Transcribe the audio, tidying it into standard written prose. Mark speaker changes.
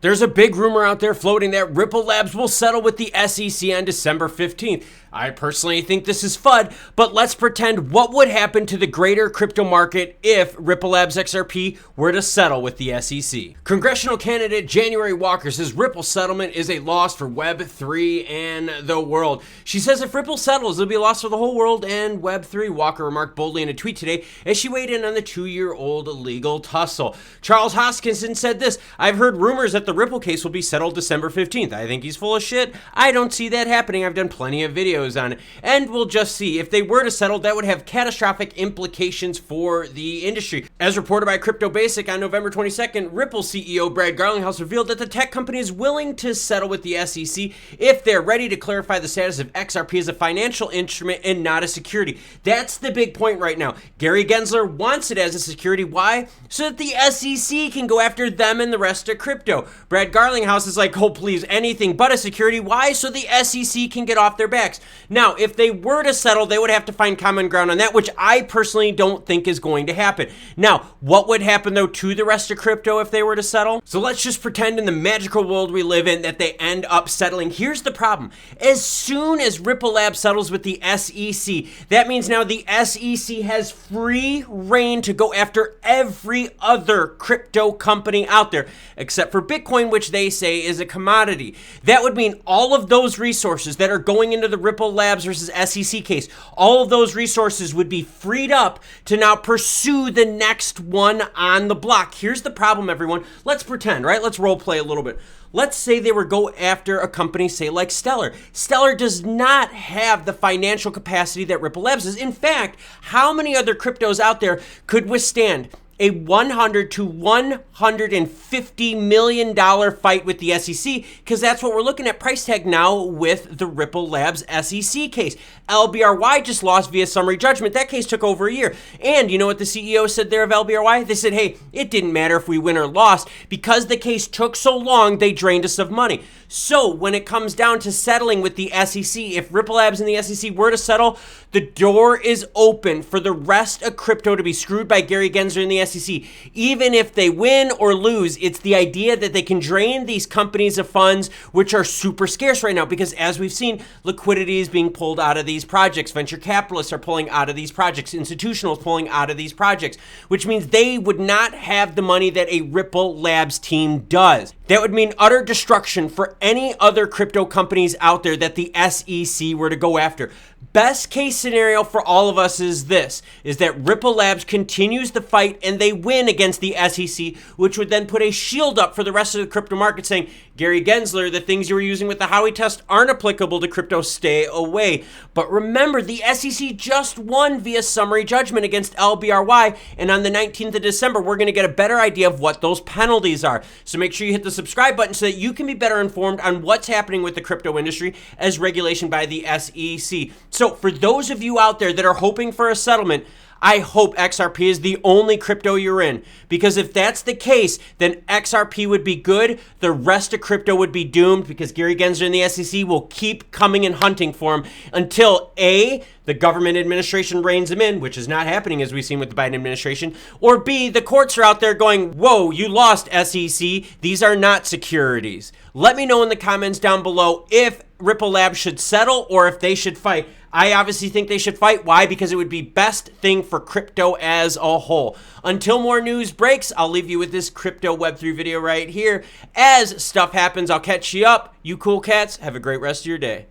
Speaker 1: There's a big rumor out there floating that Ripple Labs will settle with the SEC on December 15th. I personally think this is FUD, but let's pretend what would happen to the greater crypto market if Ripple Labs XRP were to settle with the SEC. Congressional candidate January Walker says Ripple's settlement is a loss for Web3 and the world. She says if Ripple settles, it'll be a loss for the whole world and Web3, Walker remarked boldly in a tweet today as she weighed in on the 2-year-old legal tussle. Charles Hoskinson said this, "I've heard rumors that the Ripple case will be settled December 15th. I think he's full of shit. I don't see that happening. I've done plenty of videos on it, and we'll just see. If they were to settle, that would have catastrophic implications for the industry." As reported by Crypto Basic on November 22nd, Ripple CEO Brad Garlinghouse revealed that the tech company is willing to settle with the SEC if they're ready to clarify the status of XRP as a financial instrument and not a security. That's the big point right now. Gary Gensler wants it as a security. Why? So that the SEC can go after them and the rest of crypto. Brad Garlinghouse is like, oh please, anything but a security. Why? So the SEC can get off their backs. Now, if they were to settle, they would have to find common ground on that, which I personally don't think is going to happen. Now, what would happen though to the rest of crypto if they were to settle? So let's just pretend in the magical world we live in that they end up settling. Here's the problem. As soon as Ripple Labs settles with the SEC, that means now the SEC has free reign to go after every other crypto company out there, except for Bitcoin, which they say is a commodity. That would mean all of those resources that are going into the Ripple Labs versus SEC case, all of those resources would be freed up to now pursue the next one on the block. Here's the problem, everyone. Let's pretend, right? Let's role play a little bit. Let's say they were go after a company, say like Stellar. Stellar does not have the financial capacity that Ripple Labs is. In fact, how many other cryptos out there could withstand a $100 to $150 million fight with the SEC? Because that's what we're looking at price tag now with the Ripple Labs SEC case. LBRY just lost via summary judgment. That case took over a year. And you know what the CEO said there of LBRY? They said, hey, it didn't matter if we win or lost. Because the case took so long, they drained us of money. So when it comes down to settling with the SEC, if Ripple Labs and the SEC were to settle, the door is open for the rest of crypto to be screwed by Gary Gensler and the SEC. Even if they win or lose, it's the idea that they can drain these companies of funds, which are super scarce right now, because as we've seen, liquidity is being pulled out of these projects. Venture capitalists are pulling out of these projects. Institutionals pulling out of these projects, which means they would not have the money that a Ripple Labs team does. That would mean utter destruction for any other crypto companies out there that the SEC were to go after. Best case scenario for all of us is this, is that Ripple Labs continues the fight and they win against the SEC, which would then put a shield up for the rest of the crypto market saying, Gary Gensler, the things you were using with the Howey test aren't applicable to crypto, stay away. But remember, the SEC just won via summary judgment against LBRY, and on the 19th of December, we're going to get a better idea of what those penalties are. So make sure you hit the subscribe button so that you can be better informed on what's happening with the crypto industry as regulation by the SEC. So for those of you out there that are hoping for a settlement, I hope XRP is the only crypto you're in, because if that's the case, then XRP would be good. The rest of crypto would be doomed because Gary Gensler and the SEC will keep coming and hunting for him until A, the government administration reins him in, which is not happening as we've seen with the Biden administration, or B, the courts are out there going, whoa, you lost SEC. These are not securities. Let me know in the comments down below if Ripple Labs should settle or if they should fight. I obviously think they should fight. Why? Because it would be best thing for crypto as a whole. Until more news breaks, I'll leave you with this crypto Web3 video right here. As stuff happens, I'll catch you up. You cool cats, have a great rest of your day.